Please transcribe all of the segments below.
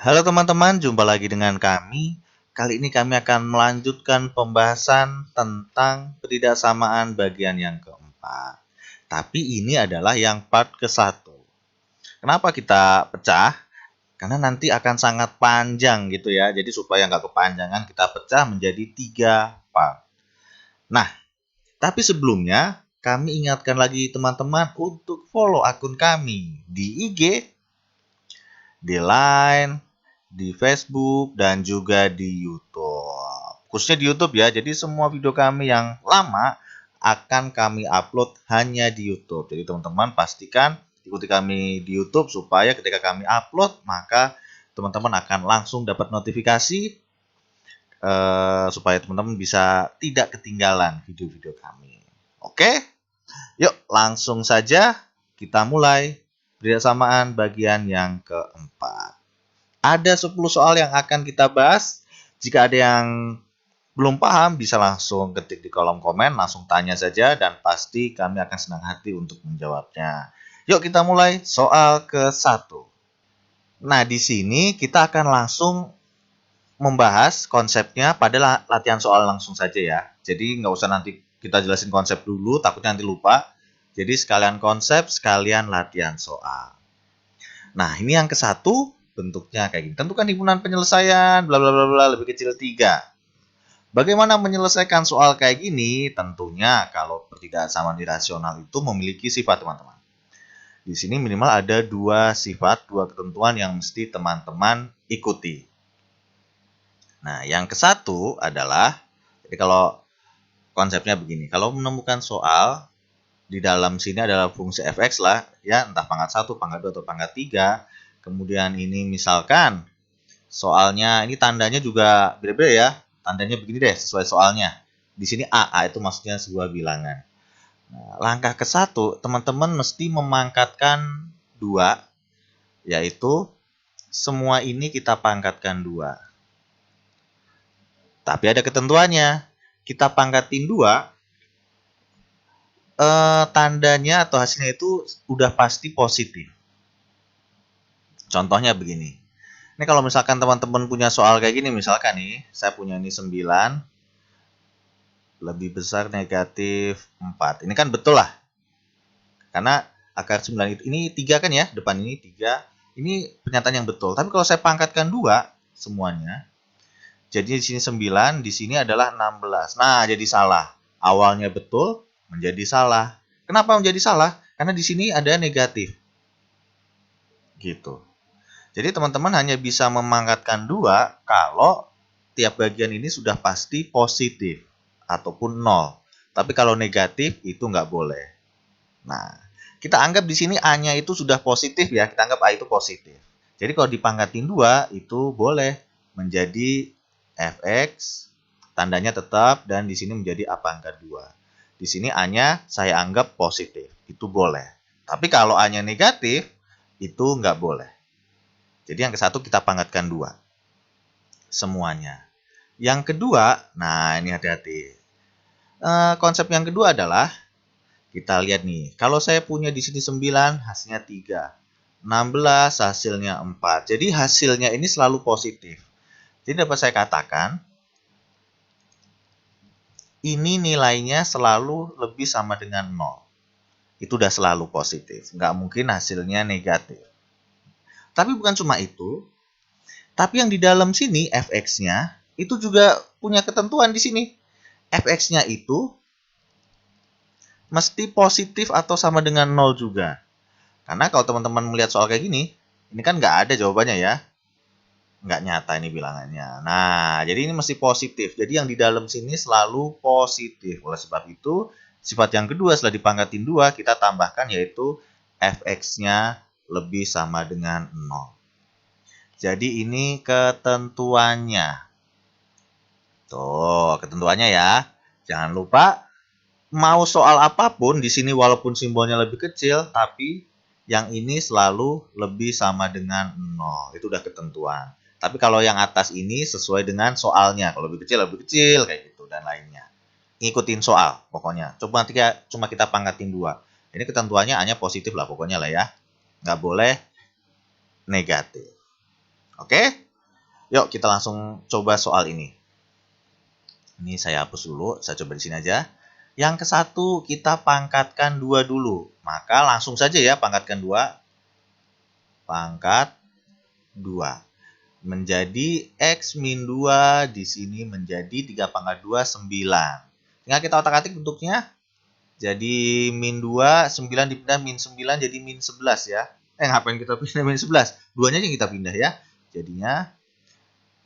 Halo teman-teman, jumpa lagi dengan kami. Kali ini kami akan melanjutkan pembahasan tentang ketidaksamaan bagian yang keempat. Tapi ini adalah yang part ke-1. Kenapa kita pecah? Karena nanti akan sangat panjang gitu ya. Jadi supaya nggak kepanjangan, kita pecah menjadi 3 part. Nah, tapi sebelumnya kami ingatkan lagi teman-teman untuk follow akun kami di IG, di Line, di Facebook, dan juga di YouTube. Khususnya di YouTube ya, jadi semua video kami yang lama akan kami upload hanya di YouTube. Jadi teman-teman pastikan ikuti kami di YouTube supaya ketika kami upload, maka teman-teman akan langsung dapat notifikasi supaya teman-teman bisa tidak ketinggalan video-video kami. Oke, yuk langsung saja kita mulai ketidaksamaan bagian yang keempat. Ada 10 soal yang akan kita bahas. Jika ada yang belum paham, bisa langsung ketik di kolom komen, langsung tanya saja, dan pasti kami akan senang hati untuk menjawabnya. Yuk kita mulai soal ke-1. Nah, di sini kita akan langsung membahas konsepnya pada latihan soal langsung saja ya. Jadi nggak usah nanti kita jelasin konsep dulu, takutnya nanti lupa. Jadi sekalian konsep, sekalian latihan soal. Nah, ini yang ke-1 bentuknya kayak gini. Tentukan himpunan penyelesaian bla bla bla bla lebih kecil 3. Bagaimana menyelesaikan soal kayak gini? Tentunya kalau ketidaksamaan irasional itu memiliki sifat, teman-teman. Di sini minimal ada 2 sifat, 2 ketentuan yang mesti teman-teman ikuti. Nah, yang ke-1 adalah, jadi kalau konsepnya begini, kalau menemukan soal di dalam sini adalah fungsi fx lah, ya entah pangkat 1, pangkat 2, atau pangkat 3. Kemudian ini misalkan soalnya ini tandanya juga beda-beda ya. Tandanya begini deh sesuai soalnya. Di sini A itu maksudnya sebuah bilangan. Nah, langkah ke-1, teman-teman mesti memangkatkan 2, yaitu semua ini kita pangkatkan 2. Tapi ada ketentuannya. Kita pangkatin 2, tandanya atau hasilnya itu udah pasti positif. Contohnya begini. Ini kalau misalkan teman-teman punya soal kayak gini, misalkan nih, saya punya ini 9, lebih besar negatif 4. Ini kan betul lah. Karena akar 9 itu, ini 3 kan ya, depan ini 3. Ini pernyataan yang betul. Tapi kalau saya pangkatkan 2 semuanya, jadi di sini 9, di sini adalah 16. Nah, jadi salah. Awalnya betul, menjadi salah. Kenapa menjadi salah? Karena di sini ada negatif. Gitu. Jadi teman-teman hanya bisa memangkatkan 2 kalau tiap bagian ini sudah pasti positif ataupun 0. Tapi kalau negatif itu nggak boleh. Nah, kita anggap di sini A-nya itu sudah positif ya. Kita anggap A itu positif. Jadi kalau dipangkatin 2 itu boleh menjadi fx, tandanya tetap, dan di sini menjadi A pangkat 2. Di sini A-nya saya anggap positif. Itu boleh. Tapi kalau A-nya negatif, itu nggak boleh. Jadi yang ke-1 kita pangkatkan 2. Semuanya. Yang kedua, nah ini hati-hati. Konsep yang kedua adalah, kita lihat nih, kalau saya punya di sini 9, hasilnya 3. 16, hasilnya 4. Jadi hasilnya ini selalu positif. Jadi dapat saya katakan, ini nilainya selalu lebih sama dengan 0. Itu udah selalu positif. Nggak mungkin hasilnya negatif. Tapi bukan cuma itu, tapi yang di dalam sini fx-nya itu juga punya ketentuan di sini. Fx-nya itu mesti positif atau sama dengan 0 juga. Karena kalau teman-teman melihat soal kayak gini, ini kan nggak ada jawabannya ya. Nggak nyata ini bilangannya. Nah, jadi ini mesti positif. Jadi yang di dalam sini selalu positif. Oleh sebab itu, sifat yang kedua setelah dipangkatin 2, kita tambahkan yaitu fx-nya lebih sama dengan 0. Jadi ini ketentuannya. Tuh, ketentuannya ya. Jangan lupa, mau soal apapun di sini walaupun simbolnya lebih kecil, tapi yang ini selalu lebih sama dengan 0. Itu udah ketentuan. Tapi kalau yang atas ini sesuai dengan soalnya. Kalau lebih kecil kayak gitu dan lainnya. Ngikutin soal pokoknya. Cuma kita pangkatin 2. Ini ketentuannya hanya positif lah pokoknya lah ya. Nggak boleh negatif. Oke? Yuk kita langsung coba soal ini. Ini saya hapus dulu, saya coba di sini aja. Yang ke satu kita pangkatkan 2 dulu. Maka langsung saja ya pangkatkan 2. Pangkat 2. Menjadi X min 2 di sini menjadi 3 pangkat 2, 9. Tinggal kita otak-atik bentuknya. Jadi min 2, 9 dipindah min 9 jadi min 11 ya. Ngapain kita pindah min 11? Duanya aja kita pindah ya. Jadinya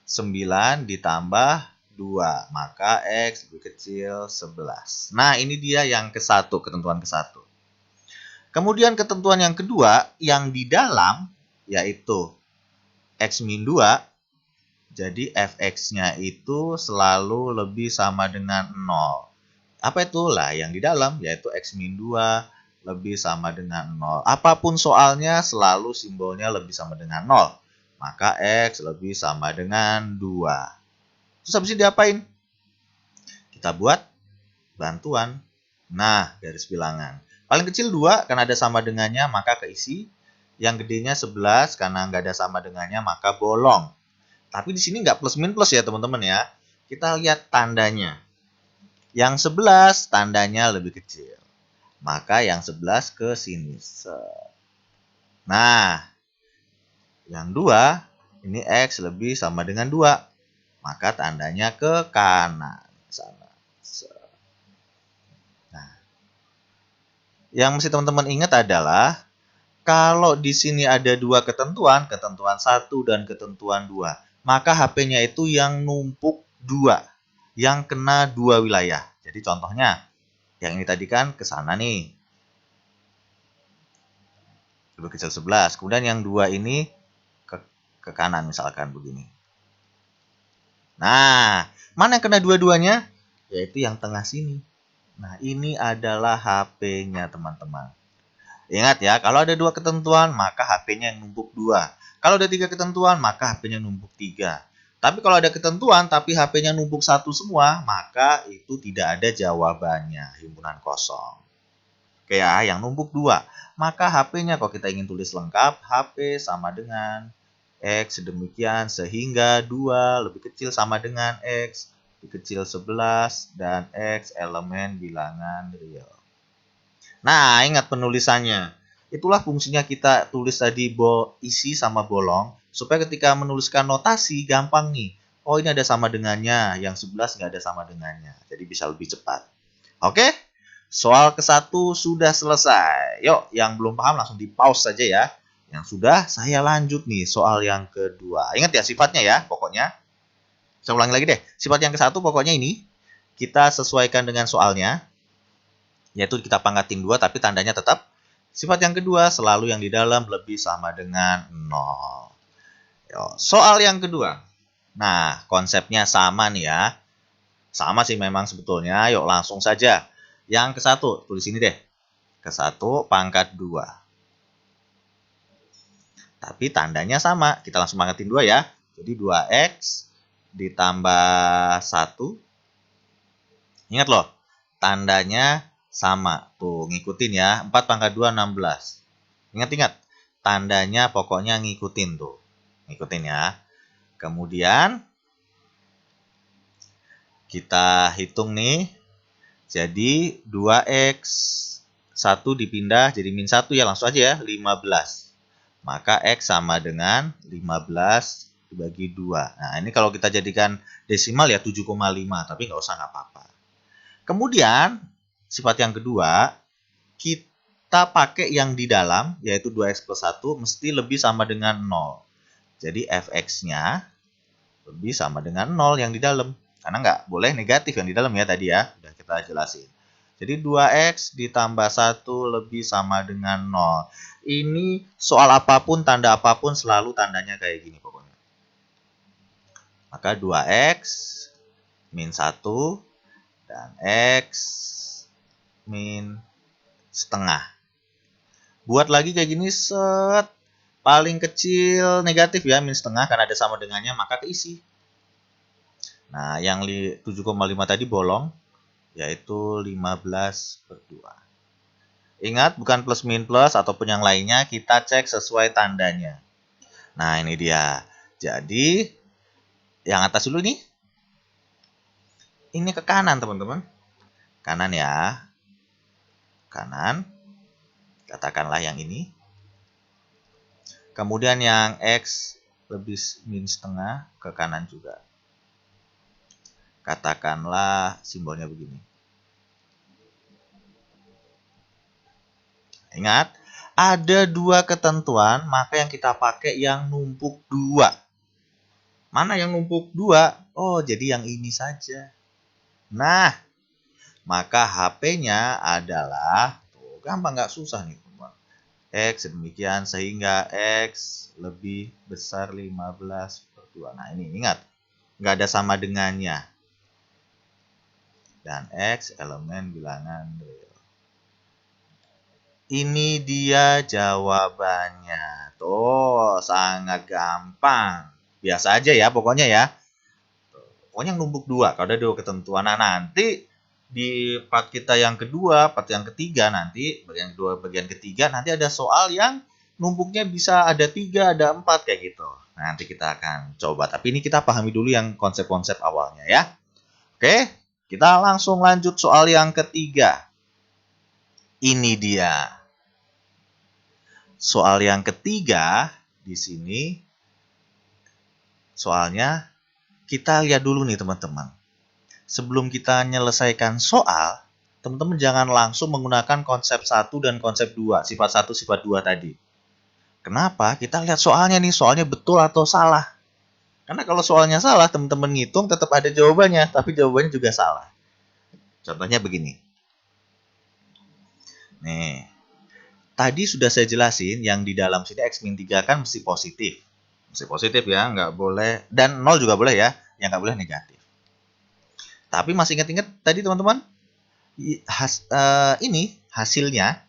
9 ditambah 2. Maka X lebih kecil 11. Nah ini dia yang ke satu, ketentuan ke satu. Kemudian ketentuan yang kedua, yang di dalam yaitu X min 2. Jadi fx-nya itu selalu lebih sama dengan 0. Apa itu? Lah yang di dalam yaitu X min 2 lebih sama dengan 0. Apapun soalnya selalu simbolnya lebih sama dengan 0. Maka X lebih sama dengan 2. Terus habis itu diapain? Kita buat bantuan. Nah, garis bilangan. Paling kecil 2 karena ada sama dengannya maka keisi. Yang gedenya 11 karena nggak ada sama dengannya maka bolong. Tapi di sini nggak plus min plus ya teman-teman ya. Kita lihat tandanya. Yang 11 tandanya lebih kecil. Maka yang 11 ke sini. Nah, yang 2 ini X lebih sama dengan 2. Maka tandanya ke kanan sana. Nah, yang mesti teman-teman ingat adalah kalau di sini ada 2 ketentuan, ketentuan 1 dan ketentuan 2, maka HP-nya itu yang numpuk 2, yang kena 2 wilayah. Jadi contohnya, yang ini tadi kan ke sana nih. Lebih kecil 11. Kemudian yang 2 ini ke kanan misalkan begini. Nah, mana yang kena dua-duanya? Yaitu yang tengah sini. Nah, ini adalah HP-nya teman-teman. Ingat ya, kalau ada 2 ketentuan, maka HP-nya yang numpuk 2. Kalau ada 3 ketentuan, maka HP-nya numpuk 3. Tapi kalau ada ketentuan, tapi HP-nya numpuk 1 semua, maka itu tidak ada jawabannya, himpunan kosong. Oke ya, yang numpuk 2. Maka HP-nya kalau kita ingin tulis lengkap, HP sama dengan X demikian, sehingga 2 lebih kecil sama dengan X, lebih kecil 11, dan X elemen bilangan real. Nah, ingat penulisannya. Itulah fungsinya kita tulis tadi isi sama bolong, supaya ketika menuliskan notasi gampang nih. Oh, ini ada sama dengannya, yang 11 nggak ada sama dengannya. Jadi bisa lebih cepat. Oke, soal ke-1 sudah selesai. Yuk, yang belum paham langsung di pause saja ya. Yang sudah, saya lanjut nih soal yang kedua. Ingat ya sifatnya ya, pokoknya. Saya ulangi lagi deh. Sifat yang ke-1 pokoknya ini. Kita sesuaikan dengan soalnya. Yaitu kita pangkatin 2 tapi tandanya tetap. Sifat yang kedua selalu yang di dalam lebih sama dengan 0. Soal yang kedua. Nah, konsepnya sama nih ya. Sama sih memang sebetulnya. Yuk langsung saja. Yang ke-1, tulis ini deh. Ke-1 pangkat 2. Tapi tandanya sama. Kita langsung pangkatin 2 ya. Jadi 2X ditambah 1. Ingat loh, tandanya sama. Tuh, ngikutin ya. 4 pangkat 2, 16. Ingat-ingat, tandanya pokoknya ngikutin tuh. Ngikutin ya. Kemudian, kita hitung nih. Jadi, 2X. 1 dipindah jadi min 1 ya. Langsung aja ya, 15. Maka X sama dengan 15 dibagi 2. Nah, ini kalau kita jadikan desimal ya 7,5. Tapi nggak usah, nggak apa-apa. Kemudian, sifat yang kedua, kita pakai yang di dalam, yaitu 2X plus 1, mesti lebih sama dengan 0. Jadi, fx-nya lebih sama dengan 0 yang di dalam. Karena nggak boleh negatif yang di dalam ya tadi ya. Sudah kita jelasin. Jadi, 2X ditambah 1 lebih sama dengan 0. Ini soal apapun, tanda apapun, selalu tandanya kayak gini pokoknya. Maka 2X min 1 dan X min setengah. Buat lagi kayak gini, set. Paling kecil negatif ya, min setengah, karena ada sama dengannya, maka keisi. Nah, yang 7,5 tadi bolong, yaitu 15/2. Ingat, bukan plus min plus ataupun yang lainnya, kita cek sesuai tandanya. Nah, ini dia. Jadi, yang atas dulu nih. Ini ke kanan, teman-teman. Kanan ya. Kanan. Katakanlah yang ini. Kemudian yang X lebih min setengah ke kanan juga. Katakanlah simbolnya begini. Ingat, ada dua ketentuan, maka yang kita pakai yang numpuk dua. Mana yang numpuk dua? Oh, jadi yang ini saja. Nah, maka HP-nya adalah, tuh, gampang nggak susah nih. X demikian sehingga X lebih besar 15/2. Nah, ini ingat, nggak ada sama dengannya. Dan X elemen bilangan real. Ini dia jawabannya. Tuh, sangat gampang. Biasa aja ya pokoknya ya. Pokoknya numpuk dua. Kalau ada dua ketentuan. Nah, nanti di part kita yang kedua, part yang ketiga nanti, bagian kedua, bagian ketiga, nanti ada soal yang numpuknya bisa ada 3, ada 4 kayak gitu. Nanti kita akan coba. Tapi ini kita pahami dulu yang konsep-konsep awalnya ya. Oke, kita langsung lanjut soal yang ketiga. Ini dia. Soal yang ketiga di sini soalnya kita lihat dulu nih teman-teman. Sebelum kita menyelesaikan soal, teman-teman jangan langsung menggunakan konsep 1 dan konsep 2, sifat 1, sifat 2 tadi. Kenapa? Kita lihat soalnya nih, soalnya betul atau salah. Karena kalau soalnya salah, teman-teman ngitung tetap ada jawabannya, tapi jawabannya juga salah. Contohnya begini. Nih, tadi sudah saya jelasin yang di dalam sini X-3 kan mesti positif. Mesti positif ya, nggak boleh. Dan 0 juga boleh ya, yang nggak boleh negatif. Tapi masih ingat-ingat tadi teman-teman? Ini hasilnya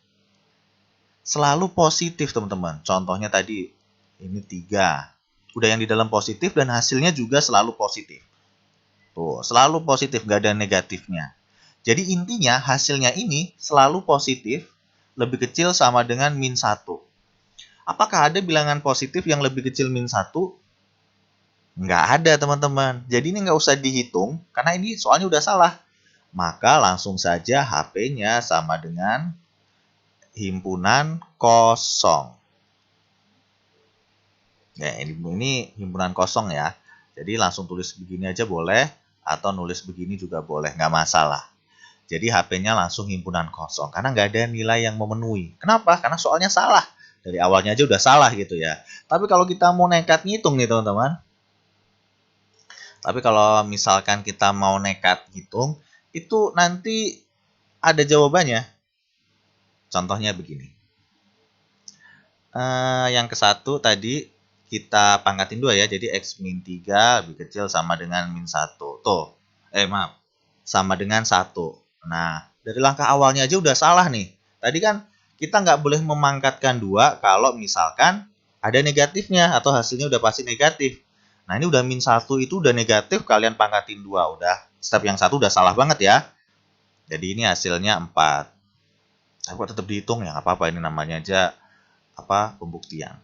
selalu positif teman-teman. Contohnya tadi, ini 3. Udah yang di dalam positif dan hasilnya juga selalu positif. Tuh, selalu positif, nggak ada negatifnya. Jadi intinya hasilnya ini selalu positif, lebih kecil sama dengan min 1. Apakah ada bilangan positif yang lebih kecil min 1? Nggak ada teman-teman. Jadi ini nggak usah dihitung, karena ini soalnya udah salah. Maka langsung saja HP-nya sama dengan himpunan kosong. Ya, ini himpunan kosong ya. Jadi langsung tulis begini aja boleh, atau nulis begini juga boleh, nggak masalah. Jadi HP-nya langsung himpunan kosong, karena nggak ada nilai yang memenuhi. Kenapa? Karena soalnya salah. Dari awalnya aja udah salah gitu ya. Tapi kalau kita mau nekat ngitung nih teman-teman. Tapi kalau misalkan kita mau nekat hitung, itu nanti ada jawabannya. Contohnya begini. Yang ke satu tadi kita pangkatin 2 ya. Jadi X min 3 lebih kecil sama dengan min 1. Tuh. Maaf. Sama dengan 1. Nah, dari langkah awalnya aja udah salah nih. Tadi kan kita nggak boleh memangkatkan 2 kalau misalkan ada negatifnya atau hasilnya udah pasti negatif. Nah, ini udah min 1 itu udah negatif, kalian pangkatin 2. Udah, step yang 1 udah salah banget ya. Jadi ini hasilnya 4. Tapi tetap dihitung ya, nggak apa-apa, ini namanya aja pembuktian.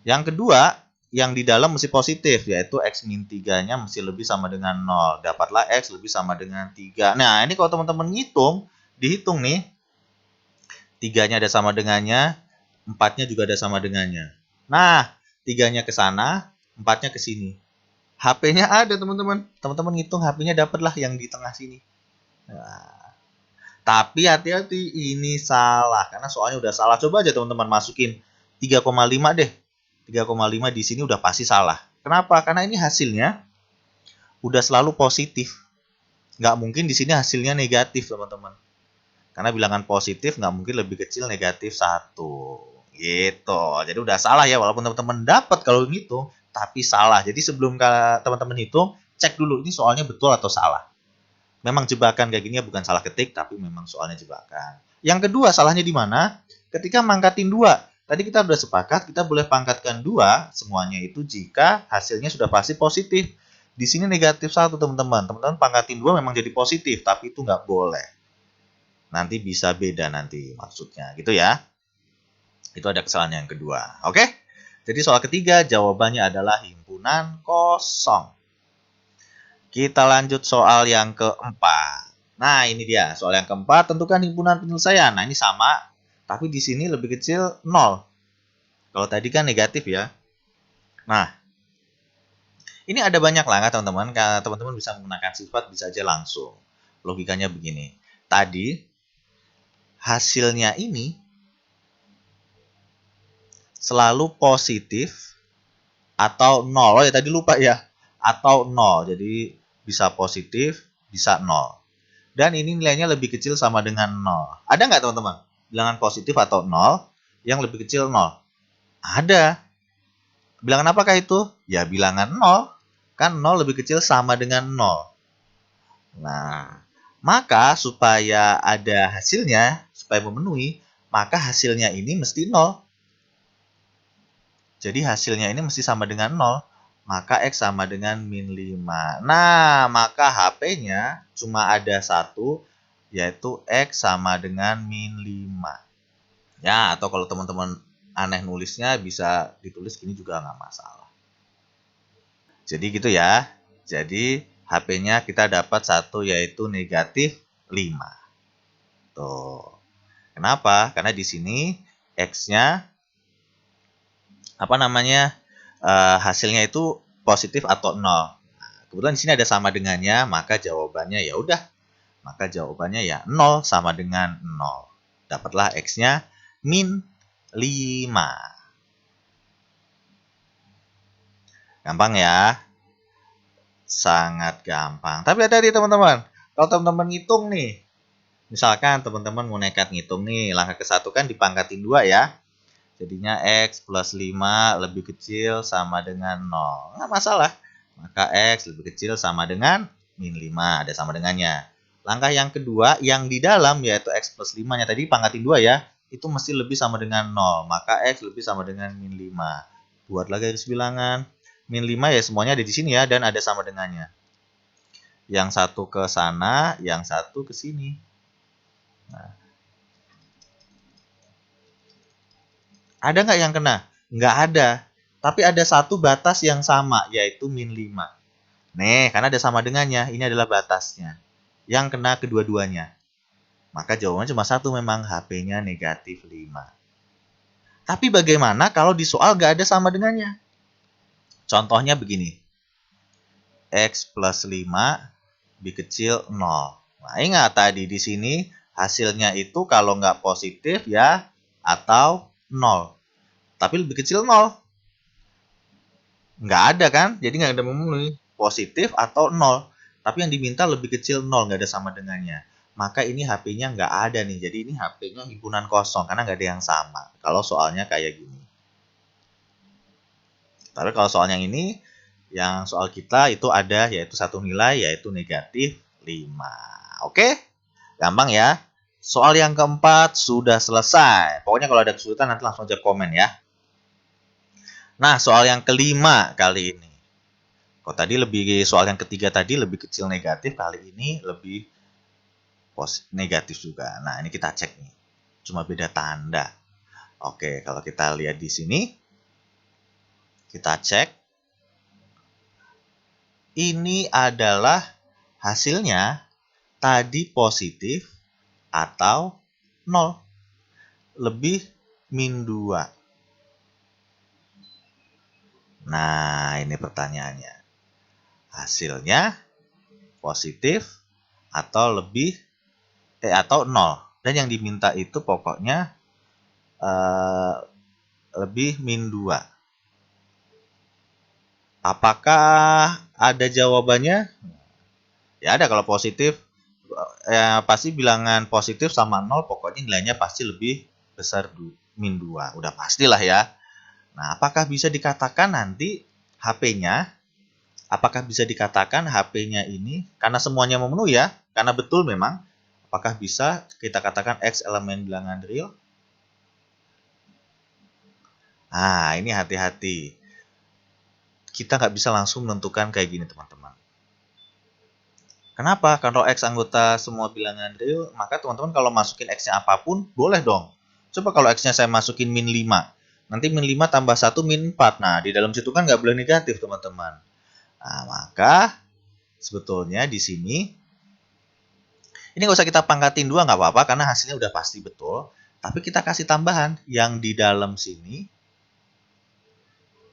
Yang kedua, yang di dalam mesti positif, yaitu X min 3-nya mesti lebih sama dengan 0. Dapatlah X lebih sama dengan 3. Nah, ini kalau teman-teman dihitung nih, 3-nya ada sama dengannya, 4-nya juga ada sama dengannya. Nah, 3-nya ke sana, 4-nya ke sini. HP-nya ada, teman-teman. Teman-teman ngitung HP-nya dapatlah yang di tengah sini. Nah, tapi hati-hati, ini salah. Karena soalnya udah salah. Coba aja teman-teman masukin 3,5 deh. 3,5 di sini udah pasti salah. Kenapa? Karena ini hasilnya udah selalu positif. Nggak mungkin di sini hasilnya negatif, teman-teman. Karena bilangan positif nggak mungkin lebih kecil negatif 1. Gitu. Jadi udah salah ya, walaupun teman-teman dapat kalau gitu, tapi salah. Jadi sebelum teman-teman hitung, cek dulu ini soalnya betul atau salah. Memang jebakan kayak gini bukan salah ketik, tapi memang soalnya jebakan. Yang kedua, salahnya di mana? Ketika mangkatin 2. Tadi kita sudah sepakat, kita boleh pangkatkan 2 semuanya itu jika hasilnya sudah pasti positif. Di sini negatif 1, teman-teman. Teman-teman pangkatin 2 memang jadi positif, tapi itu nggak boleh. Nanti bisa beda nanti maksudnya, gitu ya. Itu ada kesalahan yang kedua. Oke? Jadi soal ketiga jawabannya adalah himpunan himpunan kosong. Kita lanjut soal yang keempat. Nah, ini dia. Soal yang keempat, tentukan himpunan penyelesaian. Nah, ini sama, tapi di sini lebih kecil 0. Kalau tadi kan negatif ya. Nah, ini ada banyak langkah teman-teman. Teman-teman bisa menggunakan sifat, bisa aja langsung. Logikanya begini. Tadi, hasilnya ini selalu positif atau 0. Oh ya, tadi lupa ya. Atau 0. Jadi, bisa positif, bisa 0. Dan ini nilainya lebih kecil sama dengan 0. Ada nggak teman-teman? Bilangan positif atau 0 yang lebih kecil 0? Ada. Bilangan apakah itu? Ya bilangan 0. Kan 0 lebih kecil sama dengan 0. Nah, maka supaya ada hasilnya, supaya memenuhi, maka hasilnya ini mesti 0. Jadi hasilnya ini mesti sama dengan 0. Maka X sama dengan min 5. Nah, maka HP-nya cuma ada satu, yaitu X sama dengan min 5. Ya, atau kalau teman-teman aneh nulisnya bisa ditulis gini juga nggak masalah. Jadi gitu ya. Jadi HP-nya kita dapat satu yaitu negatif 5. Tuh. Kenapa? Karena di sini X-nya hasilnya itu positif atau 0. Nah, kebetulan di sini ada sama dengannya, maka jawabannya ya udah. Maka jawabannya ya 0 sama dengan 0. Dapatlah X-nya min 5. Gampang ya? Sangat gampang. Tapi hati-hati teman-teman. Kalau teman-teman ngitung nih, misalkan teman-teman mau nekat ngitung nih, langkah ke-1 kan dipangkatin 2 ya. Jadinya X plus 5 lebih kecil sama dengan 0. Nggak masalah. Maka X lebih kecil sama dengan min 5. Ada sama dengannya. Langkah yang kedua, yang di dalam yaitu X plus 5-nya tadi pangkatin 2 ya. Itu mesti lebih sama dengan 0. Maka X lebih sama dengan min 5. Buatlah garis bilangan. Min 5 ya semuanya ada di sini ya. Dan ada sama dengannya. Yang satu ke sana, yang satu ke sini. Nah. Ada nggak yang kena? Nggak ada. Tapi ada satu batas yang sama, yaitu min 5. Nih, karena ada sama dengannya, ini adalah batasnya. Yang kena kedua-duanya. Maka jawabannya cuma satu memang, HP-nya negatif 5. Tapi bagaimana kalau di soal nggak ada sama dengannya? Contohnya begini. X plus 5 lebih kecil 0. Nah, ingat tadi di sini hasilnya itu kalau nggak positif ya atau 0. Tapi lebih kecil 0. Nggak ada kan? Jadi nggak ada memenuhi positif atau 0. Tapi yang diminta lebih kecil 0, nggak ada sama dengannya. Maka ini HP-nya nggak ada nih. Jadi ini HP-nya himpunan kosong karena nggak ada yang sama. Kalau soalnya kayak gini. Tapi kalau soal yang ini, yang soal kita itu ada yaitu satu nilai yaitu negatif 5. Oke? Gampang ya. Soal yang keempat sudah selesai. Pokoknya kalau ada kesulitan nanti langsung aja komen ya. Nah, soal yang kelima kali ini. Kalau tadi soal yang ketiga tadi lebih kecil negatif, kali ini lebih negatif juga. Nah, ini kita cek nih. Cuma beda tanda. Oke, kalau kita lihat di sini, kita cek. Ini adalah hasilnya tadi positif atau 0. Lebih min 2. Nah, ini pertanyaannya. Hasilnya positif atau atau 0. Dan yang diminta itu pokoknya lebih min 2. Apakah ada jawabannya? Ya ada, kalau positif pasti bilangan positif sama 0 pokoknya nilainya pasti lebih besar min 2. Udah pastilah ya. Nah, apakah bisa dikatakan nanti HP-nya ini karena semuanya memenuhi ya, karena betul memang, apakah bisa kita katakan X elemen bilangan real? Nah, ini hati-hati. Kita nggak bisa langsung menentukan kayak gini, teman-teman. Kenapa? Kalau X anggota semua bilangan real, maka teman-teman kalau masukin X-nya apapun, boleh dong. Coba kalau X-nya saya masukin min 5. Nanti min 5 tambah 1 min 4. Nah, di dalam situ kan nggak boleh negatif, teman-teman. Nah, maka sebetulnya di sini ini nggak usah kita pangkatin 2, nggak apa-apa karena hasilnya udah pasti betul. Tapi kita kasih tambahan yang di dalam sini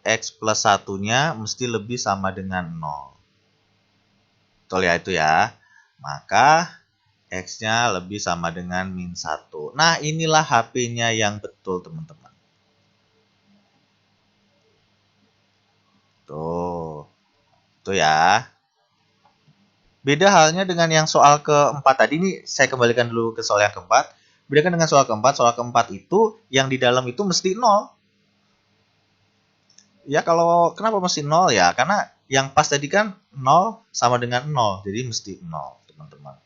X plus 1-nya mesti lebih sama dengan 0. Betul ya itu ya. Maka X-nya lebih sama dengan min 1. Nah, inilah HP-nya yang betul, teman-teman. Tuh. Tuh ya. Beda halnya dengan yang soal keempat tadi. Ini saya kembalikan dulu ke soal yang keempat. Bedakan dengan soal keempat. Soal keempat itu yang di dalam itu mesti 0. Ya kalau kenapa mesti 0 ya? Karena yang pas tadi kan 0 sama dengan 0. Jadi mesti 0, teman-teman.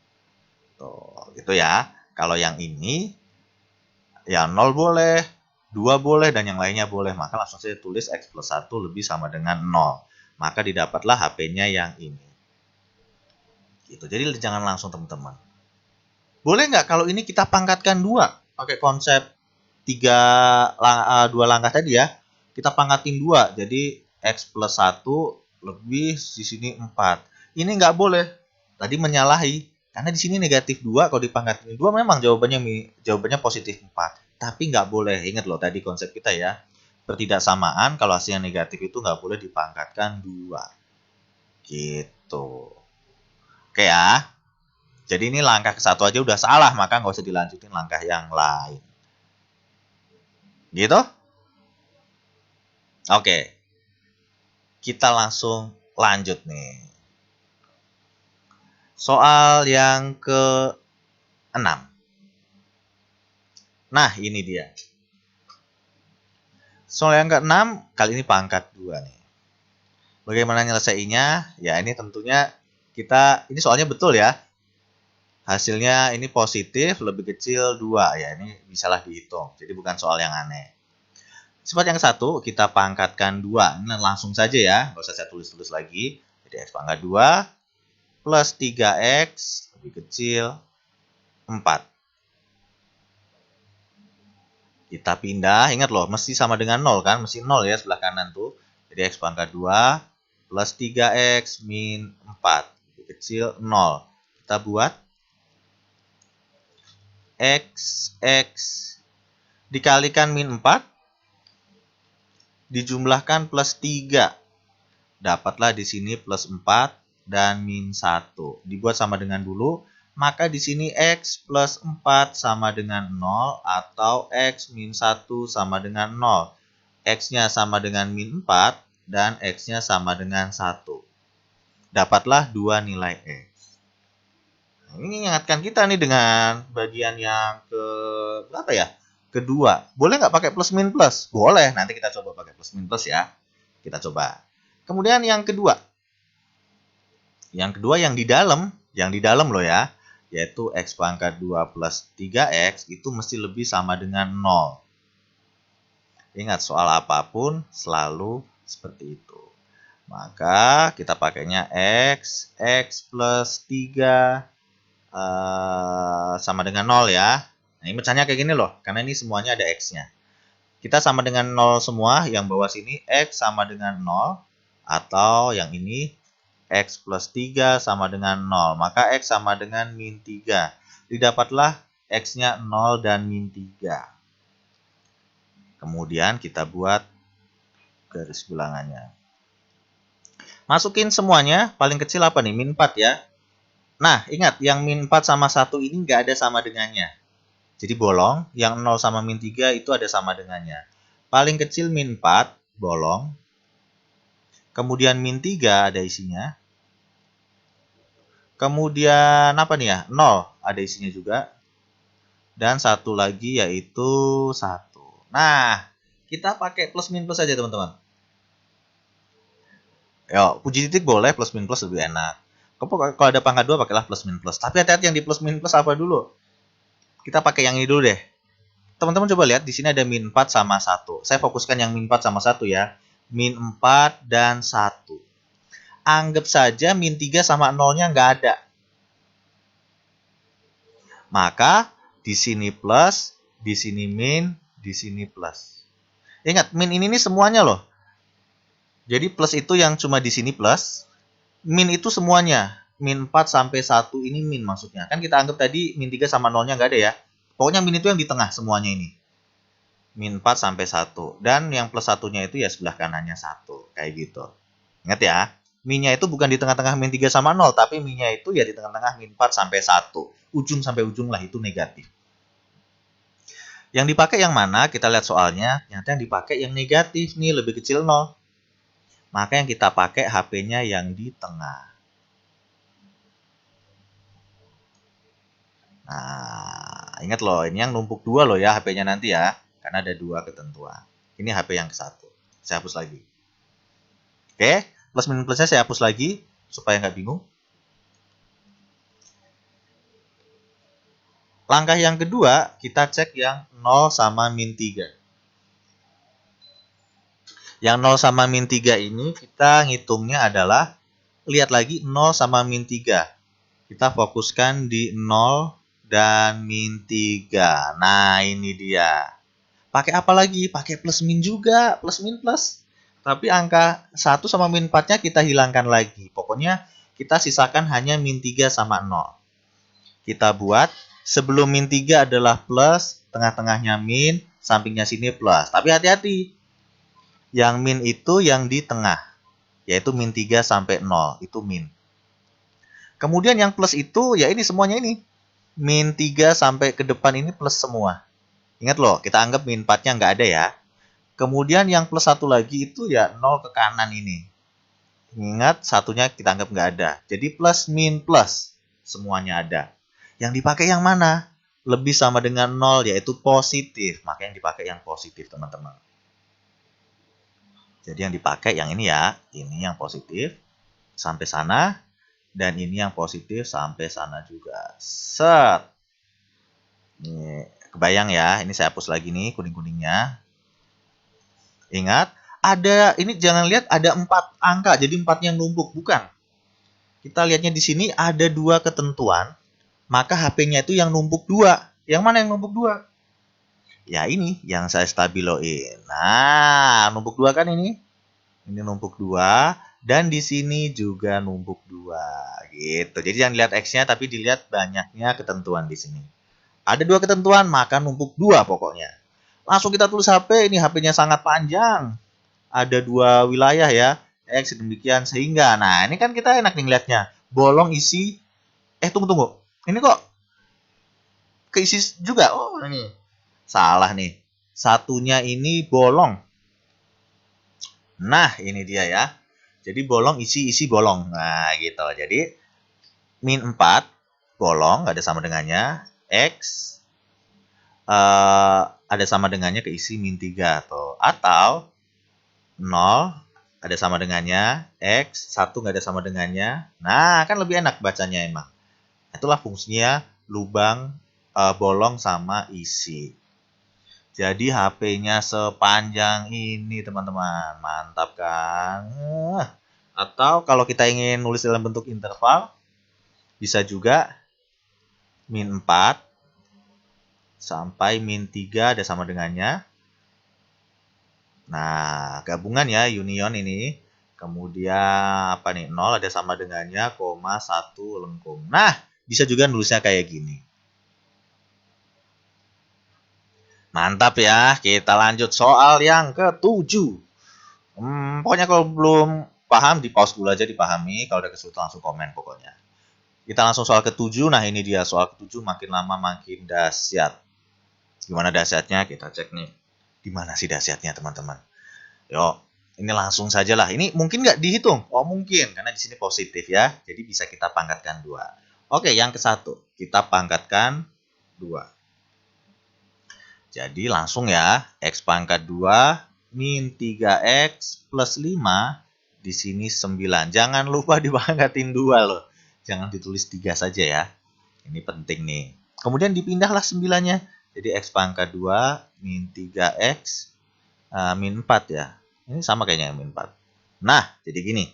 Tuh, gitu ya. Kalau yang ini ya 0 boleh, 2 boleh, dan yang lainnya boleh. Maka langsung saya tulis X plus 1 lebih sama dengan 0. Maka didapatlah HP-nya yang ini. Gitu. Jadi jangan langsung, teman-teman. Boleh nggak kalau ini kita pangkatkan 2? Pakai konsep 2 langkah tadi ya. Kita pangkatin 2. Jadi X plus 1 lebih di sini 4. Ini nggak boleh. Tadi menyalahi. Karena di sini negatif 2, kalau dipangkatin 2 memang jawabannya positif 4. Tapi nggak boleh. Ingat loh tadi konsep kita ya. Pertidaksamaan kalau hasilnya negatif itu nggak boleh dipangkatkan 2. Gitu. Oke ya. Jadi ini langkah ke-1 aja udah salah, maka nggak usah dilanjutin langkah yang lain. Gitu? Oke. Kita langsung lanjut nih. Soal yang ke-6. Nah, ini dia. Soal yang ke-6, kali ini pangkat 2 nih. Bagaimana nyelesainya? Ya, ini tentunya ini soalnya betul ya. Hasilnya ini positif, lebih kecil 2. Ya, ini bisalah dihitung. Jadi bukan soal yang aneh. Sifat yang ke-1, kita pangkatkan 2. Ini langsung saja ya. Nggak usah saya tulis-tulis lagi. Jadi X pangkat 2 plus 3X lebih kecil 4. Kita pindah, ingat loh, mesti sama dengan 0 kan? Mesti 0 ya sebelah kanan tuh. Jadi X pangkat 2 plus 3X min 4. Lebih kecil 0. Kita buat X dikalikan min 4 dijumlahkan plus 3. Dapatlah di sini plus 4 dan min 1. Dibuat sama dengan dulu, maka di sini X plus 4 sama dengan 0 atau X min 1 sama dengan 0. X-nya sama dengan min 4 dan X-nya sama dengan 1. Dapatlah 2 nilai X. Ini mengingatkan kita nih dengan bagian yang berapa ya? Kedua. Boleh nggak pakai plus min plus? Boleh. Nanti kita coba pakai plus min plus ya. Kita coba. Kemudian yang kedua. Yang kedua yang di dalam loh ya. Yaitu X pangkat 2 plus 3X itu mesti lebih sama dengan 0. Ingat soal apapun selalu seperti itu. Maka kita pakainya X plus 3 sama dengan 0 ya. Nah, ini pecahnya kayak gini loh, karena ini semuanya ada X-nya. Kita sama dengan 0 semua, yang bawah sini X sama dengan 0, atau yang ini X plus 3 sama dengan 0. Maka X sama dengan min 3. Didapatlah X-nya 0 dan min 3. Kemudian kita buat garis bilangannya. Masukin semuanya, paling kecil apa nih? Min 4 ya. Nah, ingat, yang min 4 sama 1 ini nggak ada sama dengannya. Jadi bolong, yang 0 sama min 3 itu ada sama dengannya. Paling kecil min 4, bolong. Kemudian min 3 ada isinya. Kemudian apa nih ya? 0 ada isinya juga. Dan satu lagi yaitu 1. Nah, kita pakai plus min plus saja teman-teman. Yo, puji titik boleh, plus min plus lebih enak. Kalau ada pangkat 2 pakailah plus min plus. Tapi hati-hati yang di plus min plus apa dulu? Kita pakai yang ini dulu deh. Teman-teman coba lihat di sini ada min 4 sama 1. Saya fokuskan yang min 4 sama 1 ya. Min 4 dan 1. Anggap saja min 3 sama 0-nya nggak ada. Maka di sini plus, di sini min, di sini plus. Ingat, min ini nih semuanya loh. Jadi plus itu yang cuma di sini plus, min itu semuanya. Min 4 sampai 1 ini min maksudnya. Kan kita anggap tadi min 3 sama 0-nya nggak ada ya. Pokoknya min itu yang di tengah semuanya ini. Min 4 sampai 1. Dan yang plus satunya itu ya sebelah kanannya 1. Kayak gitu. Ingat ya. Minnya itu bukan di tengah-tengah min 3 sama 0. Tapi minnya itu ya di tengah-tengah min 4 sampai 1. Ujung sampai ujung lah itu negatif. Yang dipakai yang mana? Kita lihat soalnya. Ternyata yang dipakai yang negatif nih. Lebih kecil 0. Maka yang kita pakai HP-nya yang di tengah. Nah, ingat loh, ini yang numpuk 2 loh ya HP-nya nanti ya. Karena ada 2 ketentuan. Ini HP yang ke-1. Saya hapus lagi. Oke, plus minus plusnya saya hapus lagi supaya nggak bingung. Langkah yang kedua, kita cek yang 0 sama min 3. Yang 0 sama min 3 ini kita ngitungnya adalah, lihat lagi 0 sama min 3. Kita fokuskan di 0 dan min 3. Nah, ini dia. Pakai apa lagi? Pakai plus min juga. Plus min plus. Tapi angka 1 sama min 4-nya kita hilangkan lagi. Pokoknya kita sisakan hanya min 3 sama 0. Kita buat sebelum min 3 adalah plus, tengah-tengahnya min, sampingnya sini plus. Tapi hati-hati. Yang min itu yang di tengah, yaitu min 3 sampai 0. Itu min. Kemudian yang plus itu, ya ini semuanya ini. Min 3 sampai ke depan ini plus semua. Ingat loh, kita anggap min 4-nya nggak ada ya. Kemudian yang plus 1 lagi itu ya 0 ke kanan ini. Ingat, satunya kita anggap nggak ada. Jadi plus min plus, semuanya ada. Yang dipakai yang mana? Lebih sama dengan 0, yaitu positif. Maka yang dipakai yang positif, teman-teman. Jadi yang dipakai yang ini ya. Ini yang positif sampai sana. Dan ini yang positif sampai sana juga. Set. Ini kebayang ya. Ini saya hapus lagi nih kuning-kuningnya. Ingat, ada ini jangan lihat ada 4 angka. Jadi 4 yang numpuk. Bukan. Kita lihatnya di sini ada 2 ketentuan. Maka HP-nya itu yang numpuk 2. Yang mana yang numpuk 2? Ya ini yang saya stabiloin. Nah, numpuk 2 kan ini? Ini numpuk 2 dan di sini juga numpuk 2 gitu. Jadi jangan lihat X-nya tapi dilihat banyaknya ketentuan di sini. Ada 2 ketentuan maka numpuk 2 pokoknya. Langsung kita tulis HP, ini HP-nya sangat panjang. Ada 2 wilayah ya. X demikian sehingga. Nah, ini kan kita enak nih lihatnya. Bolong isi tunggu. Ini kok keisi juga. Oh, ini. Salah nih. Satunya ini bolong. Nah, ini dia ya. Jadi bolong isi bolong. Nah, gitu. Jadi min 4 bolong nggak ada sama dengannya. X ada sama dengannya keisi min 3 tuh. Atau 0 ada sama dengannya. X 1 nggak ada sama dengannya. Nah, kan lebih enak bacanya emang. Itulah fungsinya lubang bolong sama isi. Jadi HP-nya sepanjang ini teman-teman. Mantap kan? Atau kalau kita ingin nulis dalam bentuk interval, bisa juga min 4 sampai min 3 ada sama dengannya. Nah, gabungan ya, union ini. Kemudian apa nih? 0 ada sama dengannya, koma 1 lengkung. Nah, bisa juga nulisnya kayak gini. Mantap ya, kita lanjut soal yang ke-7. Pokoknya kalau belum paham, di pause dulu aja dipahami. Kalau udah kesulitan langsung komen pokoknya. Kita langsung soal ke-7. Nah, ini dia soal ke-7 makin lama makin dahsyat. Gimana dahsyatnya? Kita cek nih. Di mana sih dahsyatnya, teman-teman? Yuk, ini langsung saja lah. Ini mungkin nggak dihitung? Oh, mungkin. Karena di sini positif ya. Jadi bisa kita pangkatkan 2. Oke, yang ke-1. Kita pangkatkan 2. Jadi langsung ya, X pangkat 2 min 3X plus 5, di sini 9. Jangan lupa dipangkatin 2 loh. Jangan ditulis 3 saja ya. Ini penting nih. Kemudian dipindahlah 9-nya. Jadi X pangkat 2 min 3X min 4 ya. Ini sama kayaknya min 4. Nah, jadi gini.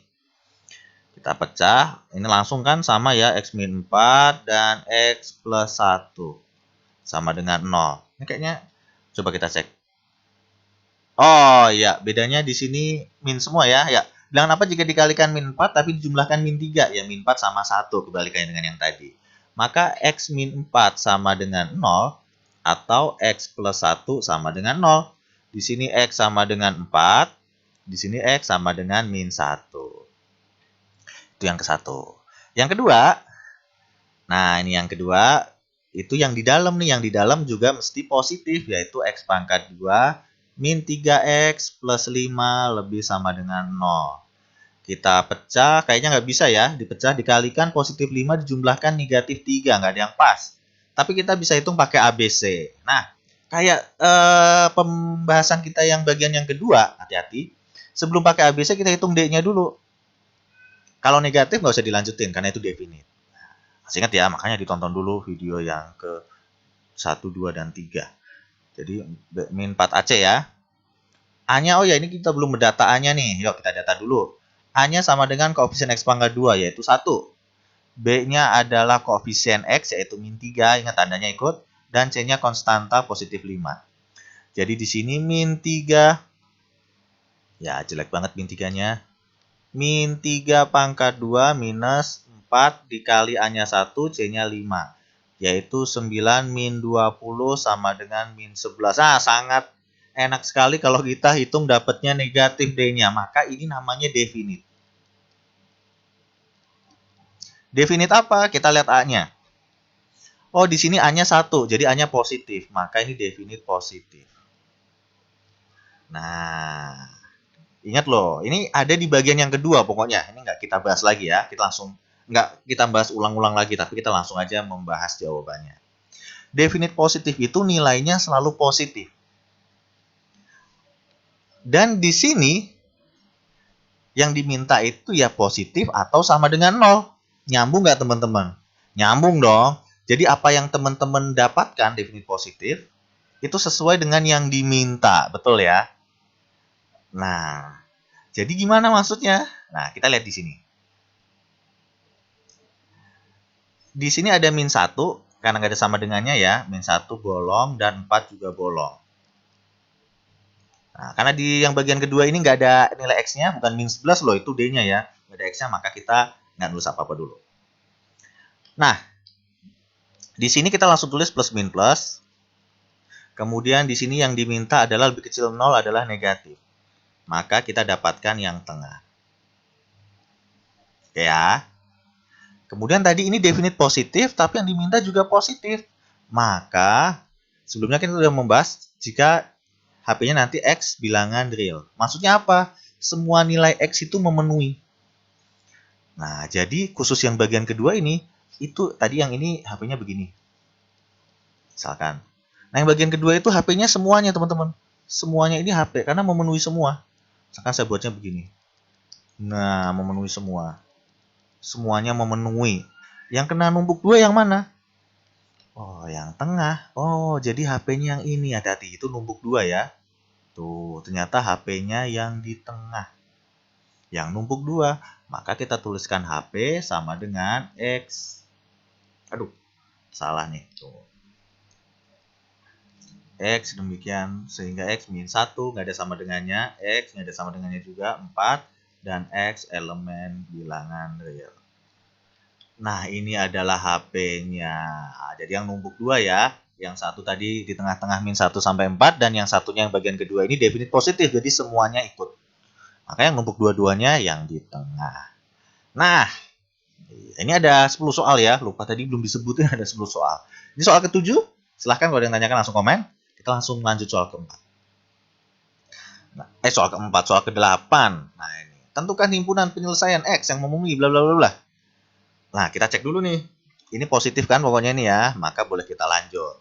Kita pecah. Ini langsung kan sama ya. X min 4 dan X plus 1. Sama dengan 0. Ini kayaknya coba kita cek. Oh iya, bedanya di sini min semua ya. Ya, bilangan apa jika dikalikan min 4 tapi dijumlahkan min 3? Ya, min 4 sama 1 kebalikannya dengan yang tadi. Maka x min 4 sama dengan 0 atau x plus 1 sama dengan 0. Di sini x sama dengan 4, di sini x sama dengan min 1. Itu yang ke satu. Yang kedua, nah ini yang kedua, itu yang di dalam nih, yang di dalam juga mesti positif, yaitu x pangkat 2 min 3x plus 5 lebih sama dengan 0. Kita pecah, kayaknya nggak bisa ya, dipecah, dikalikan positif 5 dijumlahkan negatif 3, nggak ada yang pas. Tapi kita bisa hitung pakai ABC. Nah, kayak pembahasan kita yang bagian yang kedua, hati-hati. Sebelum pakai ABC kita hitung D-nya dulu. Kalau negatif nggak usah dilanjutin, karena itu definite. Masih ingat ya, makanya ditonton dulu video yang ke 1, 2, dan 3. Jadi min 4AC ya. A-nya, oh ya ini kita belum mendata A-nya nih. Yuk kita data dulu. A-nya sama dengan koefisien X pangkat 2 yaitu 1. B-nya adalah koefisien X yaitu min 3. Ingat tandanya ikut. Dan C-nya konstanta positif 5. Jadi di sini min 3. Ya jelek banget min 3-nya. Min 3 pangkat 2 minus 4 dikali A-nya 1, C-nya 5. Yaitu 9 min 20 sama dengan min 11. Nah, sangat enak sekali kalau kita hitung dapatnya negatif D-nya. Maka ini namanya definite. Definite apa? Kita lihat A-nya. Oh, di sini A-nya 1, jadi A-nya positif. Maka ini definite positif. Nah, ingat loh, ini ada di bagian yang kedua pokoknya. Ini nggak kita bahas lagi ya. Kita langsung, nggak kita bahas ulang-ulang lagi, tapi kita langsung aja membahas jawabannya. Definite positif itu nilainya selalu positif. Dan di sini yang diminta itu ya positif atau sama dengan 0. Nyambung nggak teman-teman? Nyambung dong. Jadi apa yang teman-teman dapatkan definite positif itu sesuai dengan yang diminta, betul ya? Nah, jadi gimana maksudnya? Nah, kita lihat di sini. Di sini ada min 1, karena nggak ada sama dengannya ya. Min 1 bolong dan 4 juga bolong. Nah, karena di yang bagian kedua ini nggak ada nilai X-nya, bukan min 11 loh, itu D-nya ya. Nggak ada X-nya, maka kita nggak nulis apa-apa dulu. Nah, di sini kita langsung tulis plus min plus. Kemudian di sini yang diminta adalah lebih kecil 0 adalah negatif. Maka kita dapatkan yang tengah. Oke ya. Kemudian tadi ini definite positif, tapi yang diminta juga positif. Maka sebelumnya kita sudah membahas jika HP-nya nanti X bilangan real. Maksudnya apa? Semua nilai X itu memenuhi. Nah, jadi khusus yang bagian kedua ini, itu tadi yang ini HP-nya begini. Misalkan. Nah, yang bagian kedua itu HP-nya semuanya, teman-teman. Semuanya ini HP, karena memenuhi semua. Misalkan saya buatnya begini. Nah, memenuhi semua. Semuanya memenuhi. Yang kena numpuk 2 yang mana? Oh, yang tengah. Oh, jadi HP-nya yang ini. Hati-hati, itu numpuk 2 ya. Tuh, ternyata HP-nya yang di tengah. Yang numpuk 2. Maka kita tuliskan HP sama dengan X. Aduh, salah nih. Tuh. X demikian, sehingga X min 1 nggak ada sama dengannya. X nggak ada sama dengannya juga, 4. Dan X elemen bilangan real. Nah, ini adalah HP-nya. Nah, jadi yang numpuk 2 ya. Yang satu tadi di tengah-tengah min 1 sampai 4. Dan yang satunya yang bagian kedua ini definite positif. Jadi semuanya ikut. Maka yang numpuk dua-duanya yang di tengah. Nah, ini ada 10 soal ya. Lupa tadi belum disebutin ada 10 soal. Ini soal ke-7. Silahkan kalau ada yang tanyakan langsung komen. Kita langsung lanjut soal ke-4. Nah, soal ke-4, soal ke-8. Nah, ini. Tentukan himpunan penyelesaian X yang memenuhi bla bla bla bla. Nah, kita cek dulu nih. Ini positif kan pokoknya ini ya. Maka boleh kita lanjut.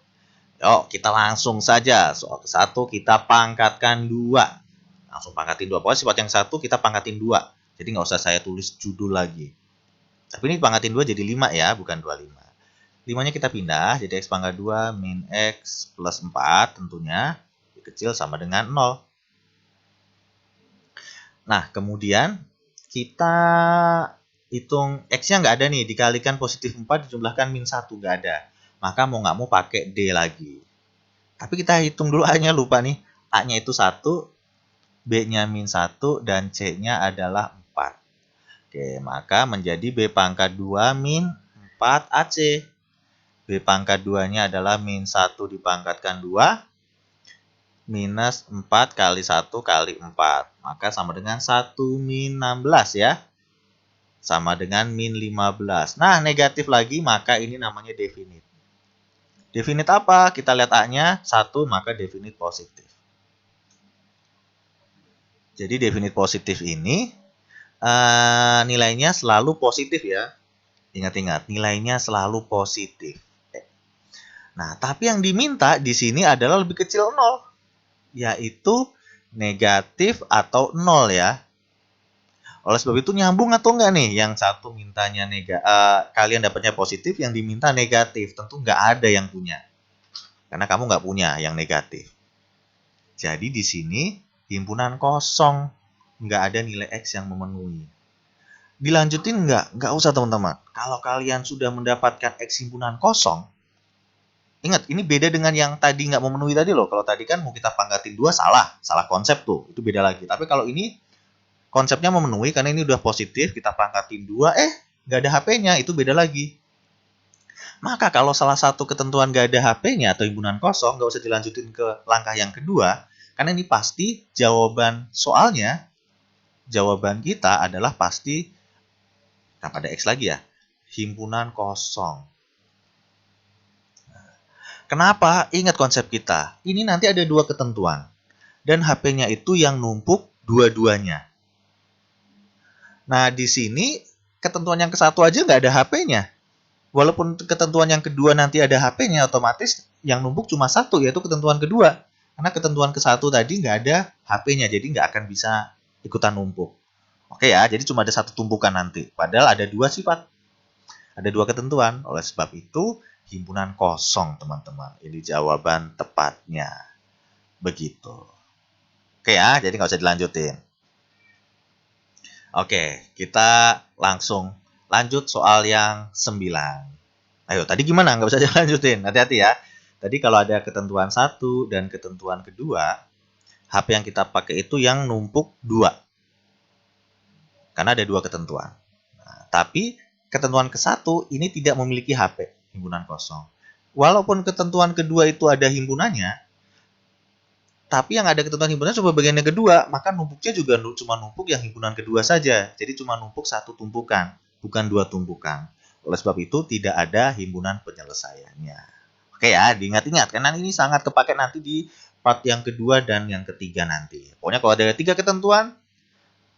Yuk, kita langsung saja. Soal ke-1 kita pangkatkan 2. Langsung pangkatin 2. Pokoknya sifat yang 1 kita pangkatin 2. Jadi nggak usah saya tulis judul lagi. Tapi ini pangkatin 2 jadi 5 ya, bukan 25. 5-nya kita pindah, jadi X pangkat 2 min X plus 4 tentunya. Kecil sama dengan 0. Nah, kemudian kita hitung X-nya nggak ada nih. Dikalikan positif 4 dijumlahkan min 1. Nggak ada. Maka mau nggak mau pakai D lagi. Tapi kita hitung dulu A-nya, lupa nih. A-nya itu 1. B-nya min 1, dan C-nya adalah 4. Oke, maka menjadi B pangkat 2 min 4 AC. B pangkat 2-nya adalah min 1 dipangkatkan 2, minus 4 kali 1 kali 4. Maka sama dengan 1 min 16 ya. Sama dengan min 15. Nah, negatif lagi, maka ini namanya definite. Definite apa? Kita lihat A-nya, 1, maka definite positif. Jadi definite positif ini nilainya selalu positif ya. Ingat-ingat, nilainya selalu positif. Nah, tapi yang diminta di sini adalah lebih kecil 0, yaitu negatif atau 0 ya. Oleh sebab itu nyambung atau enggak nih? Yang satu mintanya kalian dapatnya positif, yang diminta negatif. Tentu enggak ada yang punya. Karena kamu enggak punya yang negatif. Jadi di sini himpunan kosong. Enggak ada nilai X yang memenuhi. Dilanjutin enggak? Enggak usah teman-teman. Kalau kalian sudah mendapatkan X himpunan kosong, ingat ini beda dengan yang tadi enggak memenuhi tadi loh. Kalau tadi kan mau kita pangkatin 2 salah konsep tuh. Itu beda lagi. Tapi kalau ini konsepnya memenuhi karena ini udah positif, kita pangkatin 2, nggak ada HP-nya, itu beda lagi. Maka kalau salah satu ketentuan nggak ada HP-nya atau himpunan kosong, nggak usah dilanjutin ke langkah yang kedua, karena ini pasti jawaban soalnya, jawaban kita adalah pasti, tanpa ada X lagi ya, himpunan kosong. Kenapa? Ingat konsep kita. Ini nanti ada 2 ketentuan. Dan HP-nya itu yang numpuk dua-duanya. Nah, di sini ketentuan yang ke-1 aja nggak ada HP-nya. Walaupun ketentuan yang kedua nanti ada HP-nya, otomatis yang numpuk cuma 1, yaitu ketentuan kedua. Karena ketentuan ke-1 tadi nggak ada HP-nya, jadi nggak akan bisa ikutan numpuk. Oke ya, jadi cuma ada 1 tumpukan nanti. Padahal ada 2 sifat. Ada 2 ketentuan. Oleh sebab itu, himpunan kosong, teman-teman. Ini jawaban tepatnya. Begitu. Oke ya, jadi nggak usah dilanjutin. Oke, kita langsung lanjut soal yang 9. Ayo, tadi gimana? Nggak usah dilanjutin. Hati-hati ya. Tadi kalau ada ketentuan 1 dan ketentuan kedua, HP yang kita pakai itu yang numpuk 2. Karena ada 2 ketentuan. Nah, tapi ketentuan ke-1 ini tidak memiliki HP, himpunan kosong. Walaupun ketentuan kedua itu ada himpunannya, tapi yang ada ketentuan himpunan cuma bagian yang kedua, maka numpuknya juga cuma numpuk yang himpunan kedua saja. Jadi cuma numpuk 1 tumpukan, bukan 2 tumpukan. Oleh sebab itu tidak ada himpunan penyelesaiannya. Oke ya, diingat-ingat karena ini sangat kepake nanti di part yang kedua dan yang ketiga nanti. Pokoknya kalau ada 3 ketentuan,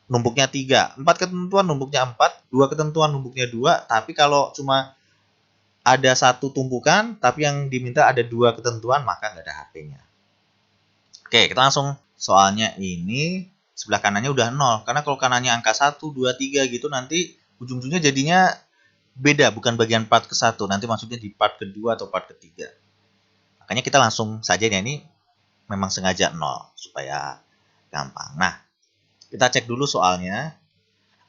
numpuknya 3. 4 ketentuan, numpuknya 4. 2 ketentuan, numpuknya 2. Tapi kalau cuma ada 1 tumpukan, tapi yang diminta ada 2 ketentuan, maka nggak ada HP-nya. Oke, kita langsung. Soalnya ini sebelah kanannya udah 0. Karena kalau kanannya angka 1, 2, 3 gitu nanti ujung-ujungnya jadinya beda. Bukan bagian part ke-1. Nanti maksudnya di part kedua atau part ketiga. Makanya kita langsung saja ya, ini memang sengaja 0. Supaya gampang. Nah, kita cek dulu soalnya.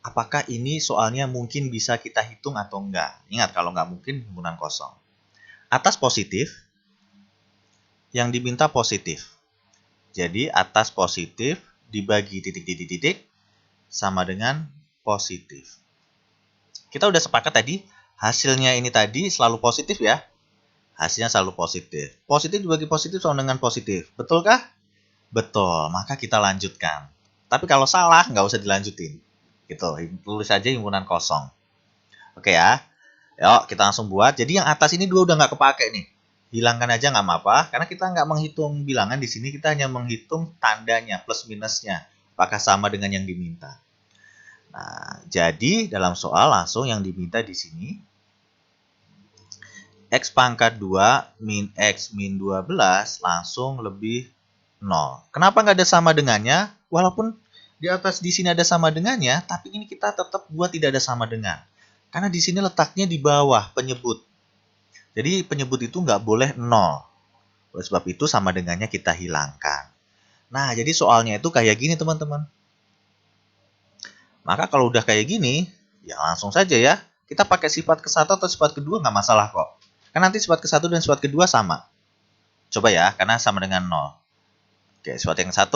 Apakah ini soalnya mungkin bisa kita hitung atau enggak. Ingat, kalau enggak mungkin himpunan kosong. Atas positif. Yang diminta positif. Jadi atas positif dibagi titik-titik sama dengan positif. Kita udah sepakat tadi hasilnya ini tadi selalu positif ya. Hasilnya selalu positif. Positif dibagi positif sama dengan positif. Betulkah? Betul. Maka kita lanjutkan. Tapi kalau salah nggak usah dilanjutin. Gitu. Tulis aja himpunan kosong. Oke ya. Yuk kita langsung buat. Jadi yang atas ini 2 udah nggak kepake nih. Hilangkan aja nggak apa-apa, karena kita nggak menghitung bilangan di sini, kita hanya menghitung tandanya, plus minusnya, apakah sama dengan yang diminta. Nah, jadi dalam soal langsung yang diminta di sini, X pangkat 2 min X min 12 langsung lebih 0. Kenapa nggak ada sama dengannya? Walaupun di atas di sini ada sama dengannya, tapi ini kita tetap buat tidak ada sama dengan. Karena di sini letaknya di bawah penyebut. Jadi penyebut itu nggak boleh 0. Oleh sebab itu sama dengannya kita hilangkan. Nah, jadi soalnya itu kayak gini teman-teman. Maka kalau udah kayak gini, ya langsung saja ya. Kita pakai sifat ke-1 atau sifat kedua nggak masalah kok. Kan nanti sifat ke-1 dan sifat kedua sama. Coba ya, karena sama dengan 0. Oke, sifat yang 1.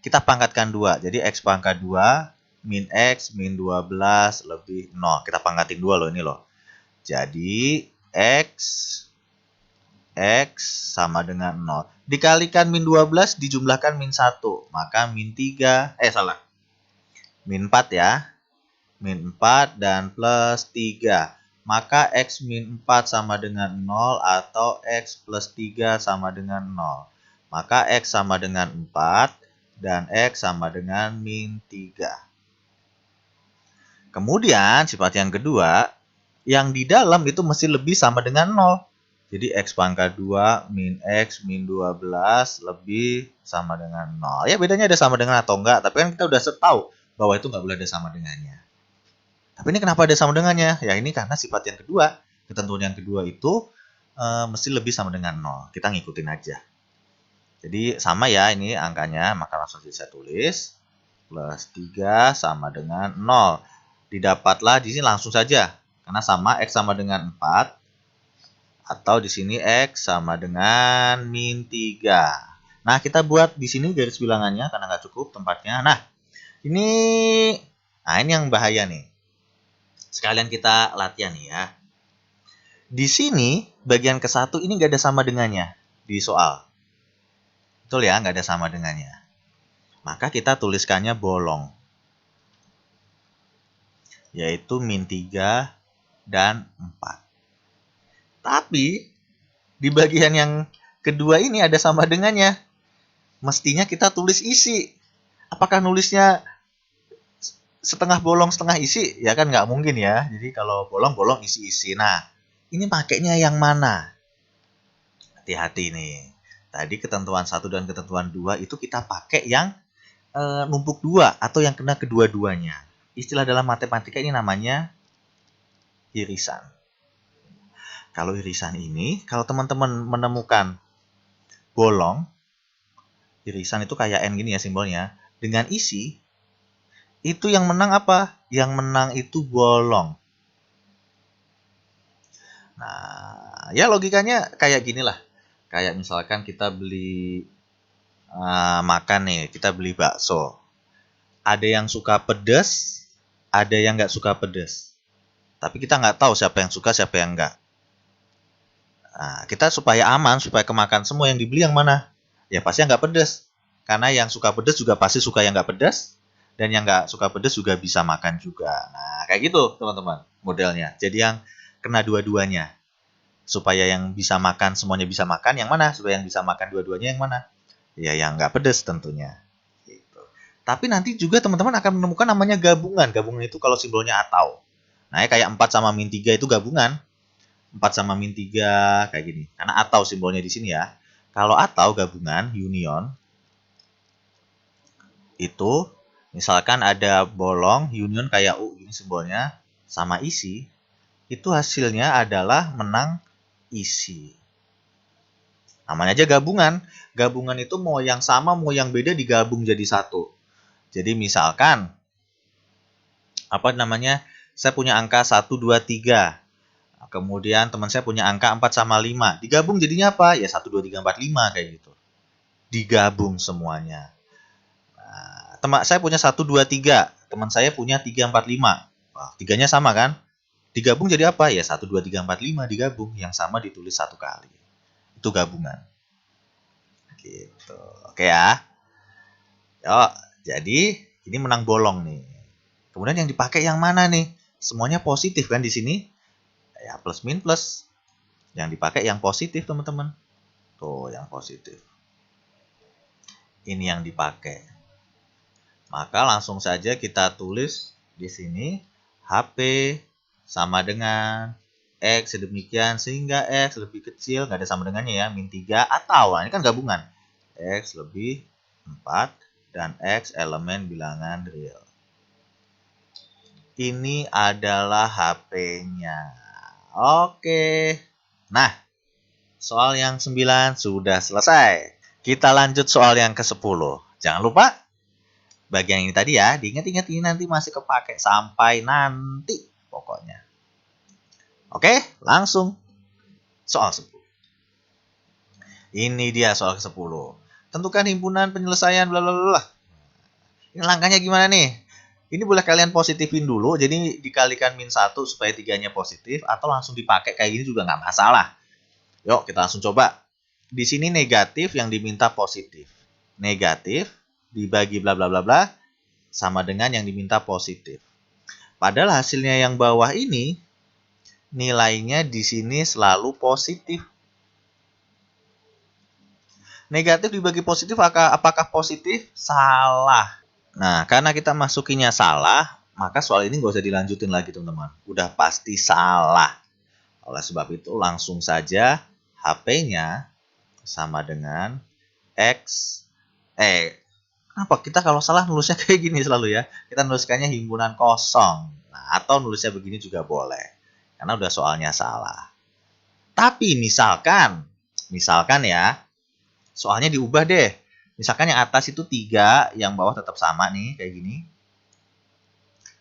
kita pangkatkan 2. Jadi X pangkat 2 min X min 12 lebih 0. Kita pangkatin 2 loh ini loh. Jadi X sama dengan 0. Dikalikan min 12 dijumlahkan min 1. Maka min 3, min 4 ya. Min 4 dan plus 3. Maka X min 4 sama dengan 0 atau X plus 3 sama dengan 0. Maka X sama dengan 4 dan X sama dengan min 3. Kemudian sifat yang kedua, yang di dalam itu mesti lebih sama dengan 0. Jadi X pangkat 2 min X min 12 lebih sama dengan 0. Ya bedanya ada sama dengan atau enggak, tapi kan kita udah tahu bahwa itu nggak boleh ada sama dengannya. Tapi ini kenapa ada sama dengannya? Ya ini karena sifat yang kedua, ketentuan yang kedua itu mesti lebih sama dengan 0. Kita ngikutin aja. Jadi sama ya ini angkanya, maka langsung saya tulis. Plus 3 sama dengan 0. Didapatlah di sini langsung saja. Karena sama X sama dengan 4. Atau di sini X sama dengan min 3. Nah, kita buat di sini garis bilangannya karena nggak cukup tempatnya. Nah, ini yang bahaya nih. Sekalian kita latihan nih ya. Di sini, bagian ke-1 ini nggak ada sama dengannya di soal. Betul ya, nggak ada sama dengannya. Maka kita tuliskannya bolong. Yaitu min 3 dan 4. Tapi, di bagian yang kedua ini ada sama dengannya. Mestinya kita tulis isi. Apakah nulisnya setengah bolong, setengah isi? Ya kan nggak mungkin ya. Jadi kalau bolong, isi-isi. Nah, ini pakainya yang mana? Hati-hati nih. Tadi ketentuan 1 dan ketentuan 2 itu kita pakai yang numpuk 2 atau yang kena kedua-duanya. Istilah dalam matematika ini namanya irisan. Kalau irisan ini, kalau teman-teman menemukan bolong, irisan itu kayak N gini ya simbolnya, dengan isi, itu yang menang apa? Yang menang itu bolong. Nah, ya logikanya kayak gini lah. Kayak misalkan kita beli makan nih, kita beli bakso. Ada yang suka pedas, ada yang nggak suka pedas. Tapi kita nggak tahu siapa yang suka, siapa yang nggak. Nah, kita supaya aman, supaya kemakan semua yang dibeli yang mana? Ya pasti yang nggak pedas. Karena yang suka pedas juga pasti suka yang nggak pedas. Dan yang nggak suka pedas juga bisa makan juga. Nah, kayak gitu teman-teman modelnya. Jadi yang kena dua-duanya. Supaya yang bisa makan semuanya bisa makan, yang mana? Supaya yang bisa makan dua-duanya yang mana? Ya yang nggak pedas tentunya. Gitu. Tapi nanti juga teman-teman akan menemukan namanya gabungan. Gabungan itu kalau simbolnya atau. Nah, kayak 4 sama min 3 itu gabungan. 4 sama min 3 kayak gini. Karena atau simbolnya di sini ya. Kalau atau gabungan, union, itu misalkan ada bolong, union kayak U ini simbolnya, sama isi, itu hasilnya adalah menang isi. Namanya aja gabungan. Gabungan itu mau yang sama, mau yang beda digabung jadi satu. Jadi misalkan, saya punya angka 1, 2, 3. Kemudian teman saya punya angka 4 sama 5. Digabung jadinya apa? Ya 1, 2, 3, 4, 5 kayak gitu. Digabung semuanya. Nah, teman saya punya 1, 2, 3. Teman saya punya 3, 4, 5. Wah, tiganya sama kan? Digabung jadi apa? Ya 1, 2, 3, 4, 5 digabung. Yang sama ditulis satu kali. Itu gabungan. Gitu. Oke ya. Yuk, jadi ini menang bolong nih. Kemudian yang dipakai yang mana nih? Semuanya positif kan di sini? Ya plus min plus. Yang dipakai yang positif teman-teman. Tuh yang positif. Ini yang dipakai. Maka langsung saja kita tulis di sini HP sama dengan X sedemikian sehingga X lebih kecil, nggak ada sama dengannya ya, min 3 atau, nah ini kan gabungan. X lebih 4 dan X elemen bilangan real. Ini adalah HP-nya. Oke. Nah, soal yang 9 sudah selesai. Kita lanjut soal yang ke-10. Jangan lupa, bagian ini tadi ya, diingat-ingat ini nanti masih kepake sampai nanti pokoknya. Oke, langsung soal 10. Ini dia soal ke-10. Tentukan himpunan penyelesaian bla bla bla. Ini langkahnya gimana nih? Ini boleh kalian positifin dulu, jadi dikalikan -1 supaya 3-nya positif, atau langsung dipakai kayak gini juga nggak masalah. Yuk, kita langsung coba. Di sini negatif yang diminta positif. Negatif dibagi bla bla bla bla sama dengan yang diminta positif. Padahal hasilnya yang bawah ini nilainya di sini selalu positif. Negatif dibagi positif apakah positif? Salah. Nah, karena kita masukinnya salah, maka soal ini nggak usah dilanjutin lagi teman-teman. Udah pasti salah. Oleh sebab itu langsung saja HP-nya sama dengan X. Kenapa kita kalau salah nulisnya kayak gini selalu ya? Kita nuliskannya himpunan kosong. Nah, atau nulisnya begini juga boleh. Karena udah soalnya salah. Tapi misalkan ya, soalnya diubah deh. Misalkan yang atas itu 3, yang bawah tetap sama nih, kayak gini.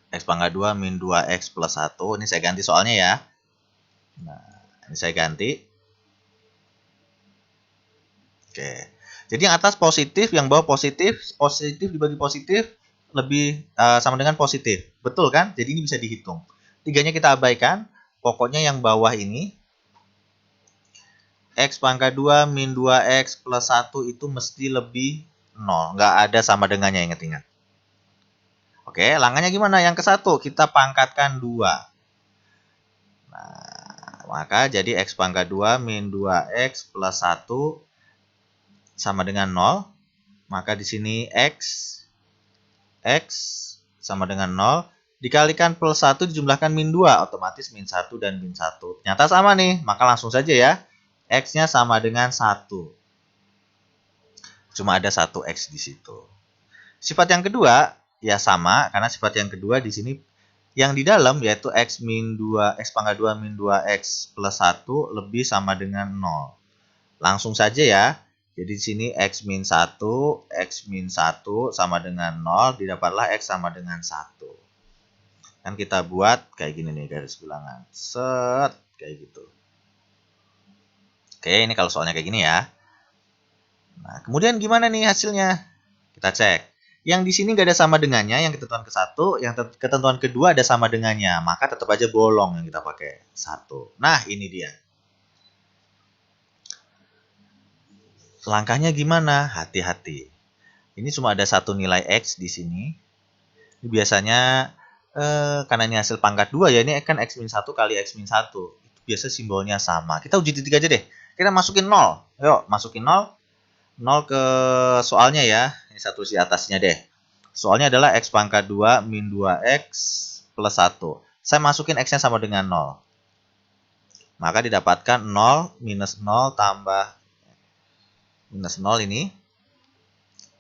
X pangkat 2 min 2X plus 1. Ini saya ganti soalnya ya. Nah, ini saya ganti. Oke. Jadi yang atas positif, yang bawah positif, positif dibagi positif lebih sama dengan positif. Betul kan? Jadi ini bisa dihitung. 3-nya kita abaikan. Pokoknya yang bawah ini X pangkat 2 min 2X plus 1 itu mesti lebih 0. Nggak ada sama dengannya, ingat-ingat. Oke, langkahnya gimana? Yang ke 1 kita pangkatkan 2. Nah, maka jadi X pangkat 2 min 2X plus 1 sama dengan 0. Maka di sini X sama dengan 0. Dikalikan plus 1 dijumlahkan min 2. Otomatis min 1 dan min 1. Ternyata sama nih. Maka langsung saja ya. X-nya sama dengan 1. Cuma ada 1X di situ. Sifat yang kedua, ya sama. Karena sifat yang kedua di sini yang di dalam yaitu X pangkat 2 min 2X plus 1 lebih sama dengan 0. Langsung saja ya. Jadi di sini X min 1 sama dengan 0, didapatlah X sama dengan 1. Kan kita buat kayak gini nih garis bilangan. Set, kayak gitu. Oke, ini kalau soalnya kayak gini ya. Nah, kemudian gimana nih hasilnya? Kita cek. Yang di sini nggak ada sama dengannya, yang ketentuan ke-1, yang ketentuan kedua ada sama dengannya. Maka tetap aja bolong yang kita pakai 1. Nah, ini dia. Langkahnya gimana? Hati-hati. Ini cuma ada satu nilai X di sini. Ini biasanya karena ini hasil pangkat 2 ya, ini kan X min 1 kali X min 1. Itu biasa simbolnya sama. Kita uji titik aja deh. Kita masukin 0. Yuk, masukin 0. 0 ke soalnya ya. Ini satu si atasnya deh. Soalnya adalah X pangkat 2 min 2X plus 1. Saya masukin X-nya sama dengan 0. Maka didapatkan 0 minus 0 tambah minus 0 ini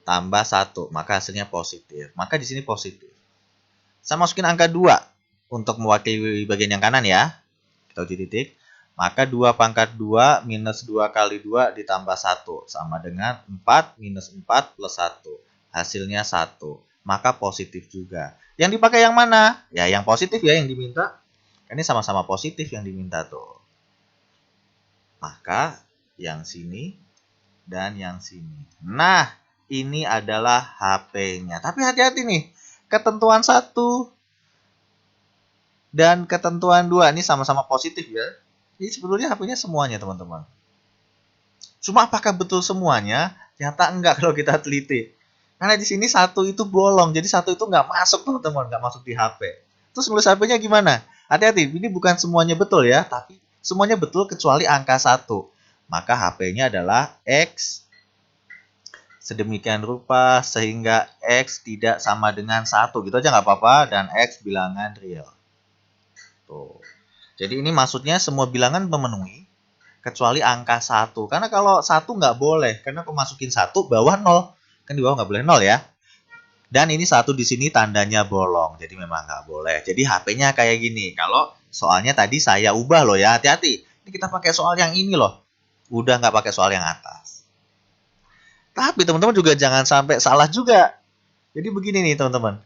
tambah 1. Maka hasilnya positif. Maka di sini positif. Saya masukin angka 2 untuk mewakili bagian yang kanan ya. Kita uji titik. Maka 2 pangkat 2 minus 2 kali 2 ditambah 1. Sama dengan 4 minus 4 plus 1. Hasilnya 1. Maka positif juga. Yang dipakai yang mana? Ya yang positif ya yang diminta. Ini sama-sama positif yang diminta tuh. Maka yang sini dan yang sini. Nah, ini adalah HP-nya. Tapi hati-hati nih. Ketentuan 1 dan ketentuan 2 ini sama-sama positif ya. Ini sebetulnya HP-nya semuanya, teman-teman. Cuma apakah betul semuanya? Ternyata enggak kalau kita teliti. Karena di sini 1 itu bolong. Jadi 1 itu nggak masuk, teman-teman. Nggak masuk di HP. Terus nulis HP-nya gimana? Hati-hati. Ini bukan semuanya betul ya. Tapi semuanya betul kecuali angka 1. Maka HP-nya adalah X sedemikian rupa sehingga X tidak sama dengan 1. Gitu aja nggak apa-apa. Dan X bilangan real. Tuh. Jadi ini maksudnya semua bilangan memenuhi kecuali angka 1. Karena kalau 1 nggak boleh. Karena kalau masukin 1 bawah 0. Kan di bawah nggak boleh 0 ya. Dan ini 1 di sini tandanya bolong. Jadi memang nggak boleh. Jadi HP-nya kayak gini. Kalau soalnya tadi saya ubah loh ya. Hati-hati. Ini kita pakai soal yang ini loh. Udah nggak pakai soal yang atas. Tapi teman-teman juga jangan sampai salah juga. Jadi begini nih teman-teman.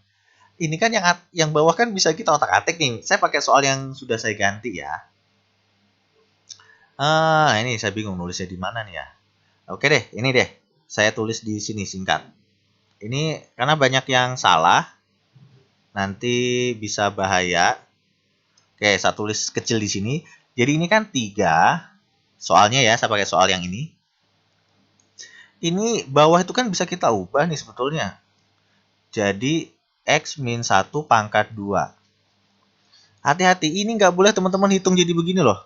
Ini kan yang bawah kan bisa kita otak-atik nih. Saya pakai soal yang sudah saya ganti ya. Ini saya bingung nulisnya di mana nih ya. Oke deh, ini deh. Saya tulis di sini singkat. Ini karena banyak yang salah, nanti bisa bahaya. Oke, saya tulis kecil di sini. Jadi ini kan 3. Soalnya ya, saya pakai soal yang ini. Ini bawah itu kan bisa kita ubah nih sebetulnya. Jadi X min 1 pangkat 2. Hati-hati, ini nggak boleh teman-teman hitung jadi begini loh.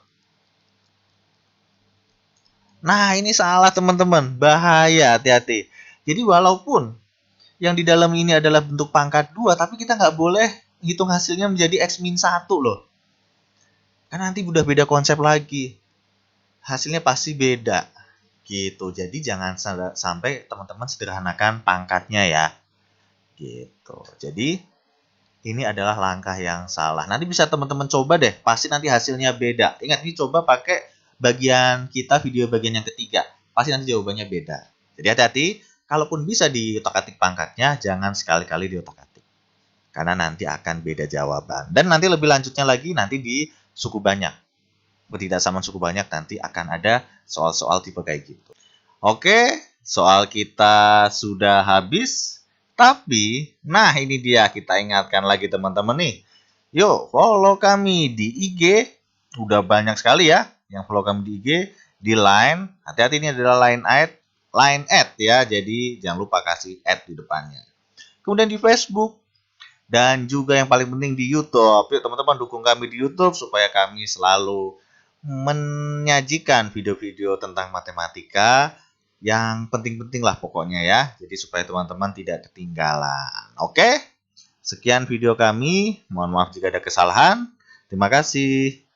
Nah, ini salah teman-teman. Bahaya, hati-hati. Jadi walaupun yang di dalam ini adalah bentuk pangkat 2, tapi kita nggak boleh hitung hasilnya menjadi X min 1 loh. Karena nanti udah beda konsep lagi. Hasilnya pasti beda. Gitu. Jadi jangan sampai teman-teman sederhanakan pangkatnya ya. Gitu. Jadi ini adalah langkah yang salah. Nanti bisa teman-teman coba deh, pasti nanti hasilnya beda. Ingat, ini coba pakai bagian kita video bagian yang ketiga. Pasti nanti jawabannya beda. Jadi hati-hati, kalaupun bisa di otak-atik pangkatnya, jangan sekali-kali di otak-atik. Karena nanti akan beda jawaban. Dan nanti lebih lanjutnya lagi, nanti di suku banyak. Ketidaksamaan suku banyak nanti akan ada soal-soal tipe kayak gitu. Oke, soal kita sudah habis. Tapi, nah ini dia kita ingatkan lagi teman-teman nih. Yuk, follow kami di IG. Udah banyak sekali ya yang follow kami di IG, di Line. Hati-hati, ini adalah line ad ya. Jadi jangan lupa kasih ad di depannya. Kemudian di Facebook dan juga yang paling penting di YouTube. Yuk teman-teman dukung kami di YouTube supaya kami selalu menyajikan video-video tentang matematika yang penting-penting lah pokoknya ya. Jadi supaya teman-teman tidak ketinggalan. Oke? Sekian video kami. Mohon maaf jika ada kesalahan. Terima kasih.